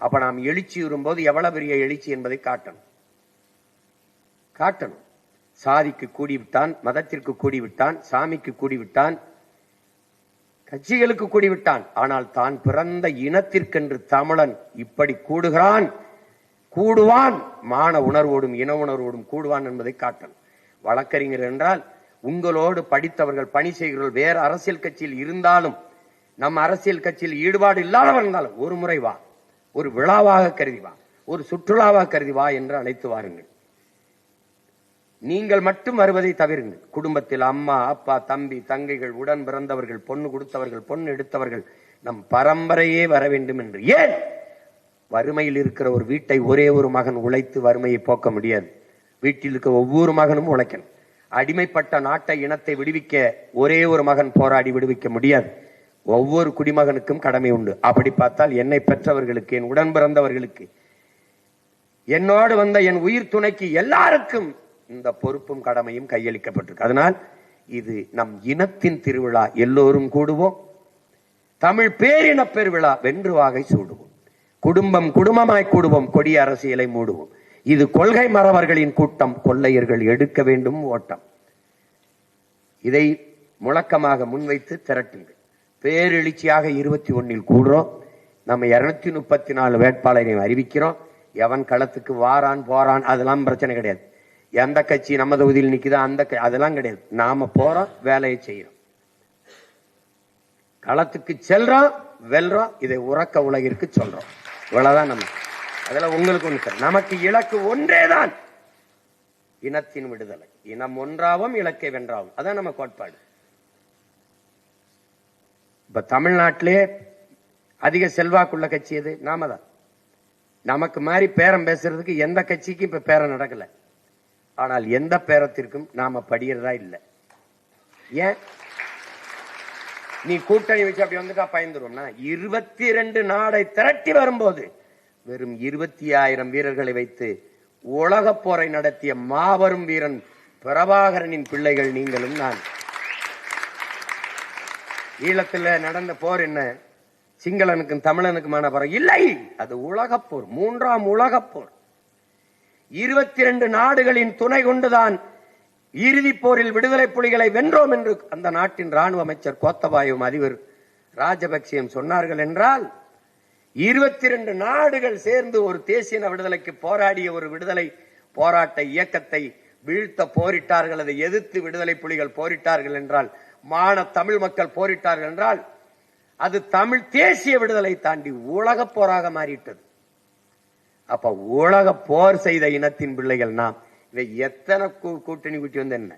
அப்ப நாம் எழுச்சி வரும்போது எவ்வளவு பெரிய எழுச்சி என்பதை காட்டணும். சாதிக்கு கூடிவிட்டான், மதத்திற்கு கூடிவிட்டான், சாமிக்கு கூடிவிட்டான், கட்சிகளுக்கு கூடிவிட்டான். ஆனால் தான் பிறந்த இனத்திற்கென்று தமிழன் இப்படி கூடுவான், மான உணர்வோடும் இன உணர்வோடும் கூடுவான் என்பதை காட்டணும். வழக்கறிஞர் என்றால் உங்களோடு படித்தவர்கள், பணி செய்கிறவர்கள் வேற அரசியல் கட்சியில் இருந்தாலும், நம் அரசியல் கட்சியில் ஈடுபாடு இல்லாதவர்கள் இருந்தாலும் ஒரு முறை வா, ஒரு விழாவாக கருதி வா, ஒரு சுற்றுலாவாக கருதி வா என்று அழைத்து வாருங்கள். நீங்கள் மட்டும் வருவதை தவிருங்கள். குடும்பத்தில் அம்மா, அப்பா, தம்பி, தங்கைகள், உடன் பிறந்தவர்கள், பொண்ணு கொடுத்தவர்கள், பொண்ணு எடுத்தவர்கள், நம் பரம்பரையே வர வேண்டும் என்று. ஏன் வறுமையில் இருக்கிற ஒரு வீட்டை ஒரே ஒரு மகன் உழைத்து வறுமையை போக்க முடியாது. வீட்டில் இருக்க ஒவ்வொரு மகனும் உழைக்கணும். அடிமைப்பட்ட நாட்டை இனத்தை விடுவிக்க ஒரே ஒரு மகன் போராடி விடுவிக்க முடியாது. ஒவ்வொரு குடிமகனுக்கும் கடமை உண்டு. அப்படி பார்த்தால் என்னை பெற்றவர்களுக்கு, என் உடன் பிறந்தவர்களுக்கு, என்னோடு வந்த என் உயிர் துணைக்கு எல்லாருக்கும் இந்த பொறுப்பும் கடமையும் கையளிக்கப்பட்டிருக்கு. அதனால் இது நம் இனத்தின் திருவிழா. எல்லோரும் கூடுவோம். தமிழ் பேரின பெருவிழா. வென்று வாகை சூடுவோம். குடும்பம் குடும்பமாய் கூடுவோம். கொடிய அரசியலை மூடுவோம். இது கொள்கை மறவர்களின் கூட்டம். கொள்ளையர்கள் எடுக்க வேண்டும் ஓட்டம். இதை முழக்கமாக முன்வைத்து திரட்டுங்கள். பேரெழுச்சியாக 21 கூடுறோம். நம்ம 234 வேட்பாளரை அறிவிக்கிறோம். எவன் களத்துக்கு வாரான் போறான் அதெல்லாம் பிரச்சனை கிடையாது. எந்த கட்சி நம்ம தொகுதியில் நிக்குதோ அந்த அதெல்லாம் கிடையாது. நாம போறோம், வேலையை செய்யறோம், களத்துக்கு செல்றோம், வெல்றோம். இதை உறக்க உலகிற்கு சொல்றோம். இவ்வளவுதான் நம்ம. அதுல உங்களுக்கு ஒண்ணு சார், நமக்கு இலக்கு ஒன்றேதான், இனத்தின் விடுதலை. இனம் ஒன்றாவும் இலக்கை வென்றாவும். அதான் நம்ம கோட்பாடு. இப்ப தமிழ்நாட்டிலே அதிக செல்வாக்குள்ள கட்சி எது? நாம தான். நமக்கு மாதிரி பேரம் பேசுறதுக்கு எந்த கட்சிக்கும் இப்ப பேரம் நடக்கல. ஆனால் எந்த பேரத்திற்கும் நாம படியறதா இல்லை. ஏன்? நீ கூட்டணி வச்சு அப்படி வந்துட்டா பயந்துருவோம்னா, 22 நாடை திரட்டி வரும்போது வெறும் 25,000 வீரர்களை வைத்து உலக போரை நடத்திய மாபெரும் வீரன் பிரபாகரனின் பிள்ளைகள் நீங்களும் நான். ஈழத்தில் நடந்த போர் என்ன? சிங்களனுக்கும் தமிழனுக்குமான போர் இல்லை. அது உலகப் போர், 3ஆம் உலகப் போர். 22 நாடுகளின் துணை கொண்டுதான் இறுதிப் போரில் விடுதலை புலிகளை வென்றோம் என்று அந்த நாட்டின் ராணுவ அமைச்சர் கோத்தபாயும் அதிபர் ராஜபக்சேயும் சொன்னார்கள். என்றால் 22 நாடுகள் சேர்ந்து ஒரு தேசிய விடுதலைக்கு போராடிய ஒரு விடுதலை போராட்ட இயக்கத்தை வீழ்த்த போரிட்டார்கள். அதை எதிர்த்து விடுதலை புலிகள் போரிட்டார்கள் என்றால், மான தமிழ் மக்கள் போரிட்டார்கள் என்றால், அது தமிழ் தேசிய விடுதலை தாண்டி உலக போராக மாறிட்டது. அப்ப உலக போர் செய்த இனத்தின் பிள்ளைகள் நாம். இதை எத்தனை கூட்டணி கூட்டி வந்து என்ன?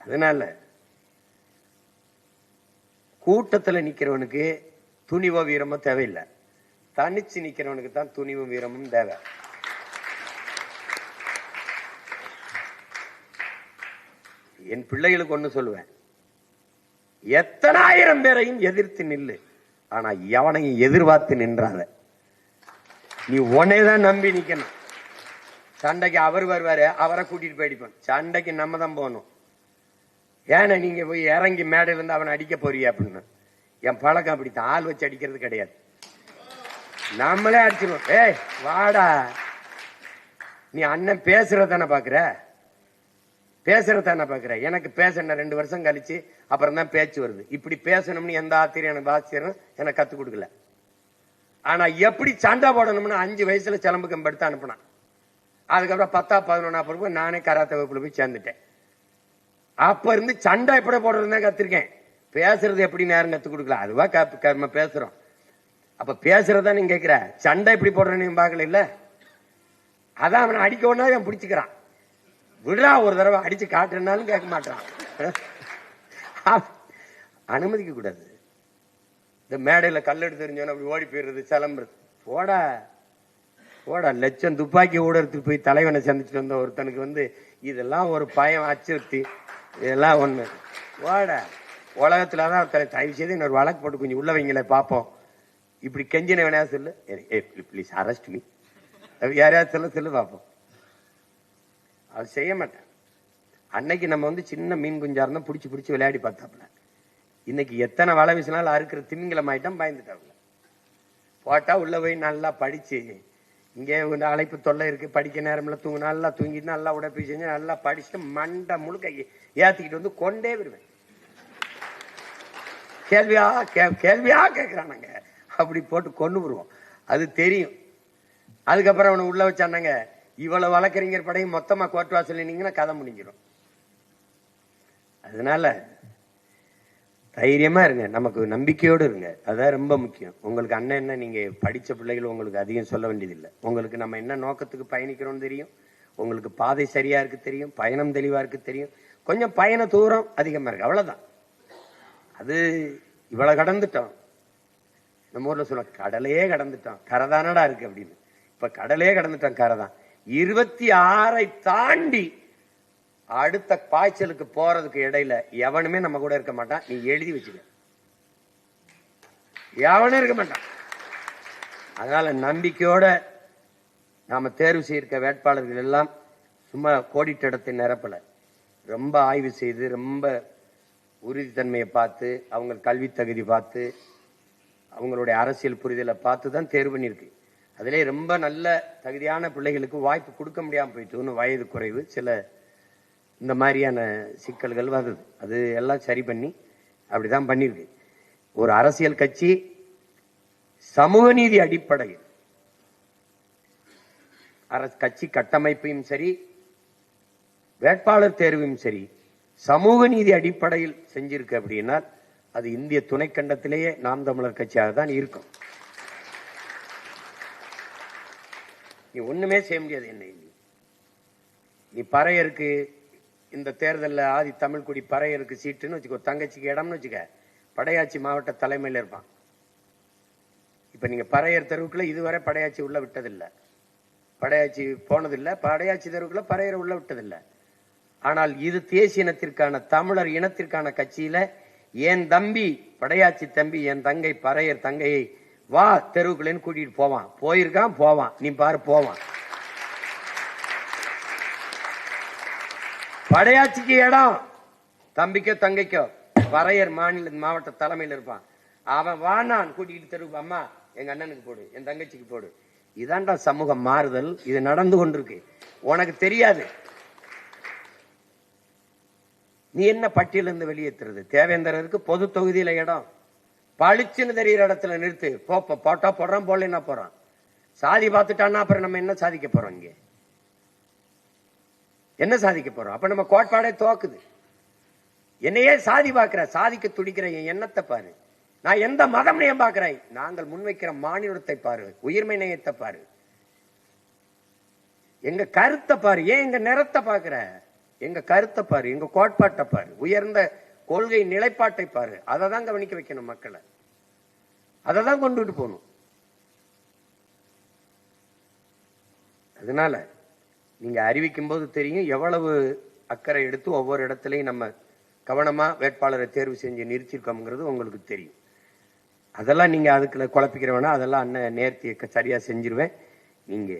அதனால கூட்டத்தில் நிக்கிறவனுக்கு துணிவோ வீரமோ தேவையில்லை. தனிச்சு நிக்கிறவனுக்கு தான் துணிவும் வீரமும் தேவை. என் பிள்ளைகளுக்கு ஒண்ணு சொல்லுவேன், எத்தனாயிரம் பேரையும் எதிர்த்து நில்லு, ஆனா எவனையும் எதிர்பார்த்து நின்றாத. நீ உன்னைதான் நம்பி நிக்கணும். சண்டைக்கு அவர் வருவாரு, அவரை கூட்டிட்டு போயிடுப்பேன். சண்டைக்கு நம்ம தான் போகணும். ஏன்னா நீங்க போய் இறங்கி மேடையில இருந்து அவனை அடிக்க போறிய அப்படின்னு. என் பழக்கம் அப்படித்தான். ஆள் வச்சு அடிக்கிறது கிடையாது. நம்மளே அடிச்சிருவோம். ஏய் வாடா, நீ அண்ணன் பேசுறதானே பாக்குற, பேசுறதானே பாக்குற. எனக்கு பேசணும் 2 வருஷம் கழிச்சு அப்புறம் தான் பேச்சு வருது. இப்படி பேசணும்னு எந்த ஆசிரியர் எனக்கு ஆசிரியரும் எனக்கு கத்துக் கொடுக்கல. ஆனா எப்படி சண்டை போடணும்னு 5 வயசுல சிலம்பு கம்பெடுத்து அனுப்பினான். அதுக்கப்புறம் 10, 11 நானே கராத்தே வகுப்புல போய் சேர்ந்துட்டேன். அப்ப இருந்து சண்டை எப்படி போடுறதுன்னு கத்திருக்கேன். பேசுறது எப்படி நேரம் கத்துக் கொடுக்கல. அதுவா நம்ம பேசுறோம். அப்ப பேசுறதா நீங்க கேட்கிற, சண்டை எப்படி போடுறேன்னு பாக்கல இல்ல. அதான் அவனை அடிக்க ஒன்னா அவன் பிடிச்சுக்கிறான். விடுறா, ஒரு தடவை அடிச்சு காட்டுறனாலும் கேட்க மாட்டான். அனுமதிக்க கூடாது. இந்த மேடையில கல்லெடு தெரிஞ்சவன அப்படி ஓடி போயிடுறது, சிலம்புறது. போடா போடா, லட்சம் துப்பாக்கி ஊடகத்துக்கு போய் தலைவனை சந்திச்சுட்டு வந்த ஒருத்தனுக்கு இதெல்லாம் ஒரு பயம் அச்சுறுத்தி இதெல்லாம் ஒண்ணு. போடா, உலகத்துலதான் தயவு செய்து இன்னொரு வழக்கு போட்டு கொஞ்சம் உள்ள வைங்களே பார்ப்போம். இப்படி கெஞ்சின வேணா சொல்லு, ப்ளீஸ் அரெஸ்ட் மீ, யாரையாவது சொல்லு பார்ப்போம். அது செய்ய மாட்டேன். அன்னைக்கு நம்ம சின்ன மீன் குஞ்சா இருந்தா பிடிச்சி பிடிச்சி விளையாடி பார்த்தாப்புல. இன்னைக்கு எத்தனை வலை வீசினாலும் அறுக்கிற திமிங்கலம் ஆயிட்டம் பயந்துட்டாப்புல. போட்டா உள்ள போய் நல்லா படிச்சு, இங்கே அழைப்பு தொல்லை இருக்கு, படிக்க நேரம்ல தூங்கு, நல்லா தூங்கிட்டு நல்லா உடற்பயிற்சி செஞ்சு நல்லா படிச்சுட்டு மண்டை முழுக்க ஏத்திக்கிட்டு கொண்டே வருவேன். கேள்வியா கேட்கிறானுங்க, அப்படி போட்டு கொண்டு வருவோம். அது தெரியும். அதுக்கப்புறம் அவனை உள்ள வச்சானாங்க, இவ்வளவு வழக்கறிஞர் படையும் மொத்தமா கோர்ட் வாசல் நின்னீங்கன்னா கதை முடிஞ்சிடும். அதனால தைரியமா இருங்க, நமக்கு நம்பிக்கையோடு இருங்க. அதான் ரொம்ப முக்கியம். உங்களுக்கு அண்ணன் என்ன, நீங்க படிச்ச பிள்ளைகள், உங்களுக்கு அதிகம் சொல்ல வேண்டியதில்லை. உங்களுக்கு நம்ம என்ன நோக்கத்துக்கு பயணிக்கிறோம் தெரியும், உங்களுக்கு பாதை சரியா இருக்கு தெரியும், பயணம் தெளிவா இருக்கு தெரியும். கொஞ்சம் பயண தூரம் அதிகமா இருக்கு, அவ்வளவுதான். அது இவ்வளவு கடந்துட்டோம். நம்ம ஊர்ல சொல்ல கடலையே கடந்துட்டோம், கரைதானடா இருக்கு அப்படின்னு. இப்ப கடலே கடந்துட்டோம், கரைதான். 26 தாண்டி அடுத்த பாய்ச்சலுக்கு போறதுக்கு இடையில எவனுமே நம்ம கூட இருக்க மாட்டான். நீ எழுதி வச்சுக்க, எவனும் இருக்க மாட்டான். அதனால நம்பிக்கையோட நாம தேர்வு செய்திருக்க வேட்பாளர்கள் எல்லாம் சும்மா கோடிட்ட இடத்தை நிரப்பல, ரொம்ப ஆய்வு செய்து, ரொம்ப உறுதித்தன்மையை பார்த்து, அவங்க கல்வி தகுதி பார்த்து, அவங்களுடைய அரசியல் புரிதலை பார்த்து தான் தேர்வு பண்ணியிருக்கு. அதிலே ரொம்ப நல்ல தகுதியான பிள்ளைகளுக்கு வாய்ப்பு கொடுக்க முடியாம போயிட்டு, ஒன்று வயது குறைவு, சில இந்த மாதிரியான சிக்கல்கள் வருது. அது எல்லாம் சரி பண்ணி அப்படிதான் பண்ணியிருக்கு. ஒரு அரசியல் கட்சி சமூக நீதி அடிப்படையில் கட்சி கட்டமைப்பையும் சரி, வேட்பாளர் தேர்வையும் சரி சமூக நீதி அடிப்படையில் செஞ்சிருக்கு அப்படின்னா அது இந்திய துணைக்கண்டத்திலேயே நாம் தமிழர் கட்சியாக தான் இருக்கும். நீ ஒண்ணுமே செய்ய முடியாது. என்ன நீ பறையருக்கு இந்த தேர்தலில் ஆதி தமிழ்குடி பறையருக்கு சீட்டுன்னு வச்சுக்கோ, தங்கச்சிக்கு இடம்னு வச்சுக்க, படையாச்சி மாவட்ட தலைமையில் இருப்பான். இப்ப நீங்க பறையர் தெருவுக்குள்ள இதுவரை படையாச்சி உள்ள விட்டதில்லை, படையாச்சி போனதில்லை, படையாச்சி தெருவுக்குள்ள பறையர் உள்ள விட்டதில்லை. ஆனால் இது தேசிய இனத்திற்கான தமிழர் இனத்திற்கான கட்சியில என் தம்பி படையாச்சி தம்பி, என் தங்கை பறையர் தங்கையை வா தெருவுக்குள்ளேன்னு கூட்டிட்டு போவான். போயிருக்கான், போவான், நீ பாரு போவான். படையாச்சிக்கு இடம், தம்பிக்கோ தங்கைக்கோ, பறையர் மாவட்ட தலைமையில் இருப்பான். அவன் வானான் கூட்டிட்டு தெருவுக்கு, அம்மா எங்க அண்ணனுக்கு போடு, என் தங்கச்சிக்கு போடு. இதான்டா சமூக மாறுதல். இது நடந்து கொண்டிருக்கு, உனக்கு தெரியாது. நீ என்ன பட்டியலிருந்து வெளியேற்றுறது? தேவேந்திரருக்கு பொது தொகுதியில இடம் பளிச்சுன்னு தெரிகிற இடத்துல நிறுத்து. போட்டா போடுறான், போல என்ன போறான். சாதி பார்த்துட்டான்னா அப்புறம் நம்ம என்ன சாதிக்க போறோம்? இங்க என்ன சாதிக்க போறோம்? அப்ப நம்ம கோட்பாடே தோக்குது. என்னையே சாதி பார்க்கிற, சாதிக்க துடிக்கிற என் எண்ணத்தை பாரு. நான் எந்த மதம் நேயம் பார்க்கிறேன்? நாங்கள் முன்வைக்கிற மாநிலத்தை பாரு, உயிர்மை நேயத்தை பாரு, எங்க கருத்தை பாரு. ஏன் எங்க நிறத்தை பாக்குற? எங்க கருத்தை பாரு, எங்க கோட்பாட்டை பாரு, உயர்ந்த கொள்கை நிலைப்பாட்டை பாரு. அதை தான் கவனிக்க வைக்கணும் மக்களை, அதை தான் கொண்டுட்டு போகணும். அதனால நீங்க அறிவிக்கும் போது தெரியும் எவ்வளவு அக்கறை எடுத்து ஒவ்வொரு இடத்துலையும் நம்ம கவனமா வேட்பாளரை தேர்வு செஞ்சு நிறுத்திருக்கோம்ங்கிறது உங்களுக்கு தெரியும். அதெல்லாம் நீங்க அதுக்குள்ள குழப்பிக்கிறவனா, அதெல்லாம் அண்ணன் நேர்த்தியை சரியா செஞ்சிருவேன். நீங்க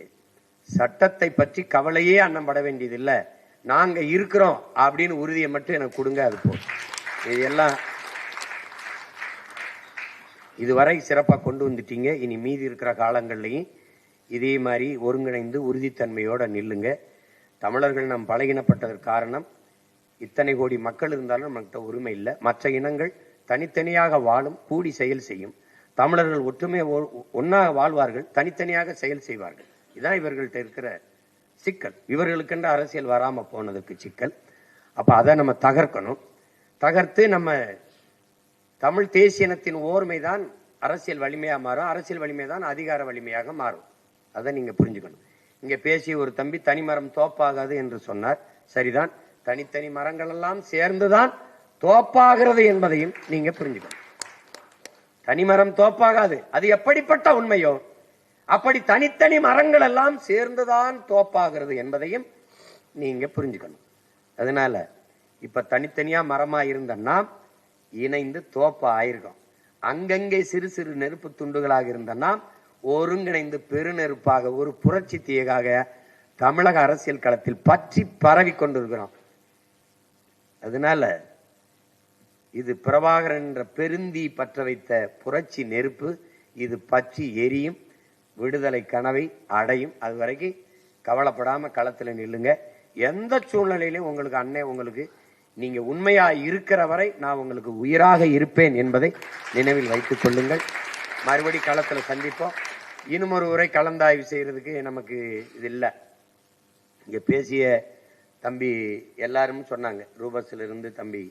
சட்டத்தை பற்றி கவலையே அண்ணன் பட வேண்டியது இல்லை, நாங்க இருக்கிறோம் அப்படின்னு உறுதியை மட்டும் எனக்கு கொடுங்க, அது போதும். இதெல்லாம் இதுவரை சிறப்பாக கொண்டு வந்துட்டீங்க. இனி மீதி இருக்கிற காலங்கள்லையும் இதே மாதிரி ஒருங்கிணைந்து உறுதித்தன்மையோட நில்லுங்க. தமிழர்கள் நாம் பழகினப்பட்டதற்கு காரணம், இத்தனை கோடி மக்கள் இருந்தாலும் நம்மகிட்ட உரிமை இல்லை. மற்ற இனங்கள் தனித்தனியாக வாழும், கூடி செயல் செய்யும். தமிழர்கள் ஒற்றுமை ஒன்னாக வாழ்வார்கள், தனித்தனியாக செயல் செய்வார்கள். இதுதான் இவர்கள்ட்ட இருக்கிற சிக்கல். இவர்களுக்கென்று அரசியல் வராம போனதுக்கு சிக்கல். அப்ப அதை நம்ம தகர்க்கணும். தகர்த்து நம்ம தமிழ் தேசிய இனத்தின் ஓர்மைதான் அரசியல் வலிமையா மாறும், அரசியல் வலிமை தான் அதிகார வலிமையாக மாறும். அதை நீங்க புரிஞ்சுக்கணும். இங்க பேசிய ஒரு தம்பி தனிமரம் தோப்பாகாது என்று சொன்னார். சரிதான், தனித்தனி மரங்கள் எல்லாம் சேர்ந்துதான் தோப்பாகிறது என்பதையும் நீங்க புரிஞ்சுக்கணும். தனிமரம் தோப்பாகாது, அது எப்படிப்பட்ட உண்மையோ அப்படி தனித்தனி மரங்கள் எல்லாம் சேர்ந்துதான் தோப்பாகிறது என்பதையும் நீங்க புரிஞ்சுக்கணும். அதனால இப்ப தனித்தனியா மரமா இருந்த நாம் இணைந்து தோப்பா ஆயிருக்கோம். அங்கங்கே சிறு சிறு நெருப்பு துண்டுகளாக இருந்த நாம் ஒருங்கிணைந்து பெருநெருப்பாக ஒரு புரட்சி தீயாக தமிழக அரசியல் களத்தில் பற்றி பரவி கொண்டிருக்கிறோம். அதனால இது பிரபாகரன் என்ற பெருந்தி பற்ற வைத்த புரட்சி நெருப்பு. இது பற்றி எரியும், விடுதலை கனவை அடையும். அது வரைக்கும் கவலைப்படாம களத்தில் நில்லுங்க. எந்த சூழ்நிலையிலும் உங்களுக்கு அண்ணன், உங்களுக்கு நீங்க உண்மையா இருக்கிற வரை நான் உங்களுக்கு உயிராக இருப்பேன் என்பதை நினைவில் வைத்துக் கொள்ளுங்கள். மறுபடி களத்தில் சந்திப்போம். இன்னும் ஒரு உரை கலந்தாய்வு செய்யறதுக்கு நமக்கு இது இல்லை. இங்க பேசிய தம்பி எல்லாரும் சொன்னாங்க, ரூபஸ்ல இருந்து தம்பி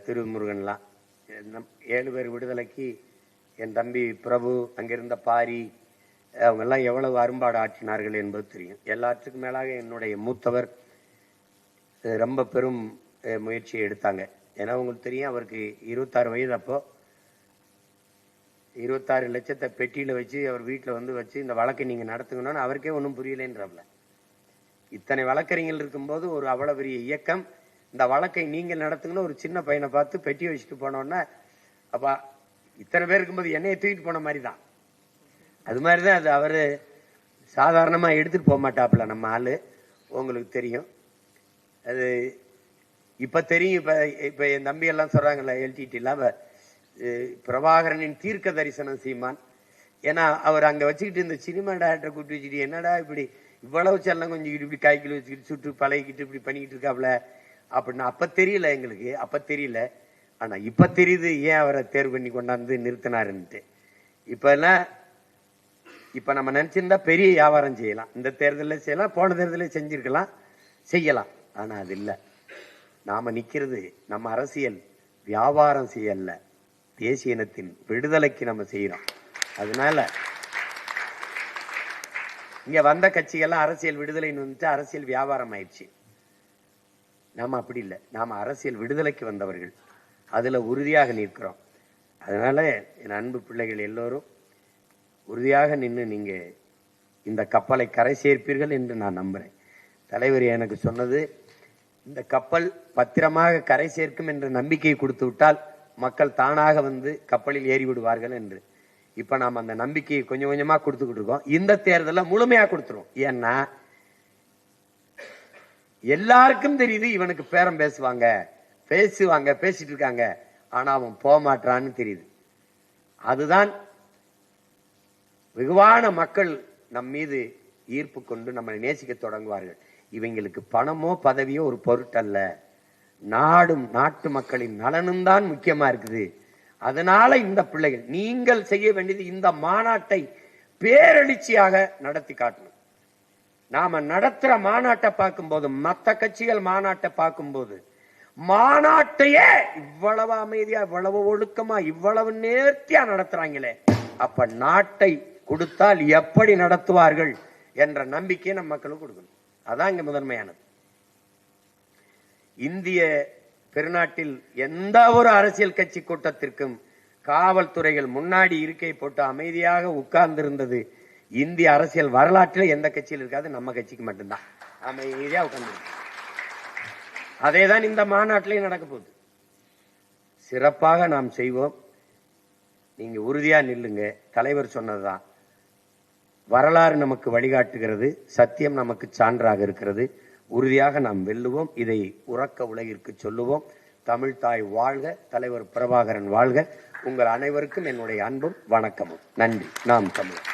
திருமுருகன்லாம், 7 பேர் விடுதலைக்கு என் தம்பி பிரபு, அங்கிருந்த பாரி, அவங்க எல்லாம் எவ்வளவு அரும்பாடு ஆற்றினார்கள் என்பது தெரியும். எல்லாத்துக்கும் மேலாக என்னுடைய மூத்தவர் ரொம்ப பெரும் முயற்சியை எடுத்தாங்க. ஏன்னா உங்களுக்கு தெரியும், அவருக்கு 26 வயது. அப்போ 26 லட்சத்தை பெட்டியில வச்சு அவர் வீட்டுல வந்து வச்சு இந்த வழக்கை நீங்க நடத்துங்கன்னு அவருக்கே ஒன்றும் புரியலன்றப்பல. இத்தனை வழக்கறிஞர்கள் இருக்கும்போது ஒரு அவ்வளவு பெரிய இயக்கம் இந்த வழக்கை நீங்க நடத்துங்கன்னு ஒரு சின்ன பையனை பார்த்து பெட்டியை வச்சுட்டு போனோன்னா, அப்பா இத்தனை பேர் இருக்கும்போது என்னைய தூக்கிட்டு போன மாதிரி தான். அது மாதிரிதான் அது. அவரு சாதாரணமா எடுத்துட்டு போக மாட்டாப்புல நம்ம ஆளு, உங்களுக்கு தெரியும் அது. இப்ப தெரியும். இப்ப என் தம்பி எல்லாம் சொல்றாங்கல்ல, எல்டிடி பிரபாகரனின் தீர்க்க தரிசனம் சீமான். ஏன்னா அவர் அங்க வச்சுக்கிட்டு இந்த சினிமா டைரக்டரை கூட்டி வச்சுக்கிட்டு என்னடா இப்படி இவ்வளவு செல்லம் கொஞ்சம் இப்படி காய்க்கில் வச்சுக்கிட்டு சுட்டு பழகிக்கிட்டு இப்படி பண்ணிக்கிட்டு இருக்காப்ல அப்படின்னு அப்ப தெரியல எங்களுக்கு. அப்ப தெரியல. ஆனா இப்ப தெரியுது ஏன் அவரை தேர்வு பண்ணி கொண்டாந்து நிறுத்தினாருன்ட்டு. இப்ப நம்ம நினைச்சிருந்தா பெரிய வியாபாரம் செய்யலாம். இந்த தேர்தலில் செய்யலாம், போன தேர்தலில் செஞ்சிருக்கலாம், செய்யலாம். ஆனா அது இல்ல. நாம நிக்கிறது நம்ம அரசியல் வியாபாரம் செய்யல, தேசிய இனத்தின் விடுதலைக்கு நம்ம செய்யறோம். அதனால இங்க வந்த கட்சிகள்லாம் அரசியல் விடுதலைன்னு வந்துட்டு அரசியல் வியாபாரம் ஆயிடுச்சு. நாம அப்படி இல்லை. நாம அரசியல் விடுதலைக்கு வந்தவர்கள், அதுல உறுதியாக நிற்கிறோம். அதனால என் அன்பு பிள்ளைகள் எல்லோரும் உறுதியாக நின்று நீங்க இந்த கப்பலை கரை சேர்ப்பீர்கள் என்று நான் நம்புறேன். தலைவர் எனக்கு சொன்னது, இந்த கப்பல் பத்திரமாக கரை சேர்க்கும் என்ற நம்பிக்கையை கொடுத்து விட்டால் மக்கள் தானாக வந்து கப்பலில் ஏறி விடுவார்கள் என்று. இப்ப நாம அந்த நம்பிக்கையை கொஞ்சம் கொஞ்சமா கொடுத்துக்கிட்டு இருக்கோம். இந்த தேர்தலில் முழுமையா கொடுத்துருவோம். ஏன்னா எல்லாருக்கும் தெரியுது இவனுக்கு பேரம் பேசிட்டு இருக்காங்க, ஆனா அவன் போக மாட்டான்னு தெரியுது. அதுதான் வெகுவான மக்கள் நம் மீது ஈர்ப்பு கொண்டு நம்மை நேசிக்க தொடங்குவார்கள். இவங்களுக்கு பணமோ பதவியோ ஒரு பொருட்டல்ல, நாடும் நாட்டு மக்களின் நலனும் தான் முக்கியமா இருக்குது. அதனால இந்த பிள்ளைகள் நீங்கள் செய்ய வேண்டியது இந்த மாநாட்டை பேரெழுச்சியாக நடத்தி காட்டணும். நாம நடத்துற மாநாட்டை பார்க்கும்போது, மற்ற கட்சிகள் மாநாட்டை பார்க்கும்போது, மாநாட்டையே இவ்வளவு அமைதியா, இவ்வளவு ஒழுக்கமா, இவ்வளவு நேர்த்தியா நடத்துறாங்களே, அப்ப நாட்டை கொடுத்தால் எப்படி நடத்துவார்கள் என்ற நம்பிக்கையை நம்ம மக்களுக்கு கொடுக்கணும். அதான் இங்க முதன்மையானது. இந்திய பெருநாட்டில் எந்த ஒரு அரசியல் கட்சி கூட்டத்திற்கும் காவல்துறைகள் முன்னாடி இருக்கை போட்டு அமைதியாக உட்கார்ந்திருந்தது இந்திய அரசியல் வரலாற்றில் எந்த கட்சியில் இருக்காது. நம்ம கட்சிக்கு மட்டும்தான் அமைதியா உட்கார்ந்து. அதேதான் இந்த மாநாட்டிலையும் நடக்க போகுது. சிறப்பாக நாம் செய்வோம். நீங்க உறுதியா நில்லுங்க. தலைவர் சொன்னதுதான், வரலாறு நமக்கு வழிகாட்டுகிறது, சத்தியம் நமக்கு சான்றாக இருக்கிறது. உறுதியாக நாம் வெல்லுவோம். இதை உறக்க உலகிற்கு சொல்லுவோம். தமிழ் தாய் வாழ்க, தலைவர் பிரபாகரன் வாழ்க. உங்கள் அனைவருக்கும் என்னுடைய அன்பும் வணக்கமும். நன்றி. நாம் தமிழர்.